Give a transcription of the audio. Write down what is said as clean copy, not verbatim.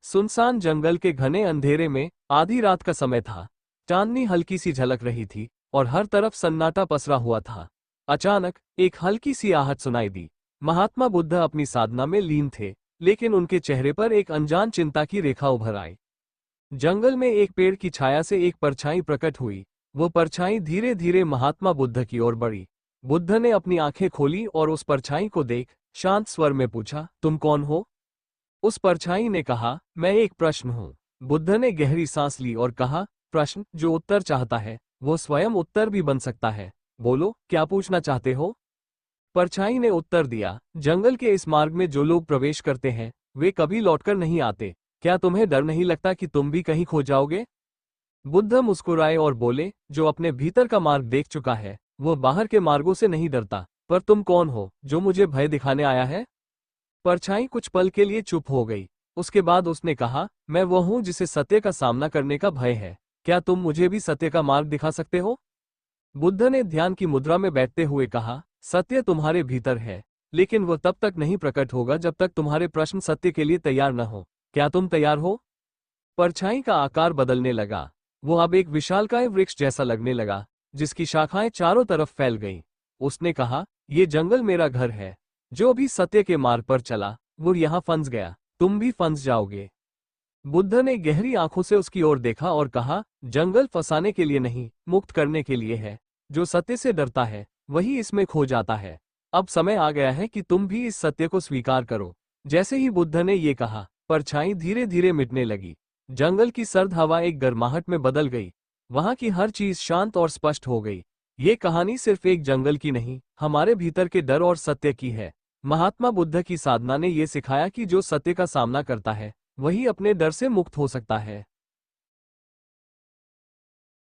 सुनसान जंगल के घने अंधेरे में आधी रात का समय था। चांदनी हल्की सी झलक रही थी और हर तरफ सन्नाटा पसरा हुआ था। अचानक एक हल्की सी आहट सुनाई दी। महात्मा बुद्ध अपनी साधना में लीन थे, लेकिन उनके चेहरे पर एक अनजान चिंता की रेखा उभर आई। जंगल में एक पेड़ की छाया से एक परछाई प्रकट हुई। वो परछाई धीरे धीरे महात्मा बुद्ध की ओर बढ़ी। बुद्ध ने अपनी आंखें खोली और उस परछाई को देख शांत स्वर में पूछा, तुम कौन हो? उस परछाई ने कहा, मैं एक प्रश्न हूँ। बुद्ध ने गहरी सांस ली और कहा, प्रश्न जो उत्तर चाहता है वो स्वयं उत्तर भी बन सकता है। बोलो, क्या पूछना चाहते हो? परछाई ने उत्तर दिया, जंगल के इस मार्ग में जो लोग प्रवेश करते हैं वे कभी लौटकर नहीं आते। क्या तुम्हें डर नहीं लगता कि तुम भी कहीं खो जाओगे? बुद्ध मुस्कुराए और बोले, जो अपने भीतर का मार्ग देख चुका है वो बाहर के मार्गों से नहीं डरता। पर तुम कौन हो जो मुझे भय दिखाने आया है? परछाई कुछ पल के लिए चुप हो गई। उसके बाद उसने कहा, मैं वो हूं जिसे सत्य का सामना करने का भय है। क्या तुम मुझे भी सत्य का मार्ग दिखा सकते हो? बुद्ध ने ध्यान की मुद्रा में बैठते हुए कहा, सत्य तुम्हारे भीतर है, लेकिन वह तब तक नहीं प्रकट होगा जब तक तुम्हारे प्रश्न सत्य के लिए तैयार न हो। क्या तुम तैयार हो? परछाई का आकार बदलने लगा। वो अब एक विशालकाय वृक्ष जैसा लगने लगा, जिसकी शाखाएं चारों तरफ फैल गईं। उसने कहा, ये जंगल मेरा घर है। जो भी सत्य के मार्ग पर चला वो यहाँ फंस गया। तुम भी फंस जाओगे। बुद्ध ने गहरी आंखों से उसकी ओर देखा और कहा, जंगल फंसाने के लिए नहीं, मुक्त करने के लिए है। जो सत्य से डरता है वही इसमें खो जाता है। अब समय आ गया है कि तुम भी इस सत्य को स्वीकार करो। जैसे ही बुद्ध ने ये कहा, परछाई धीरे धीरे मिटने लगी। जंगल की सर्द हवा एक गर्माहट में बदल गई। वहां की हर चीज शांत और स्पष्ट हो गई। ये कहानी सिर्फ एक जंगल की नहीं, हमारे भीतर के डर और सत्य की है। महात्मा बुद्ध की साधना ने यह सिखाया कि जो सत्य का सामना करता है वही अपने डर से मुक्त हो सकता है।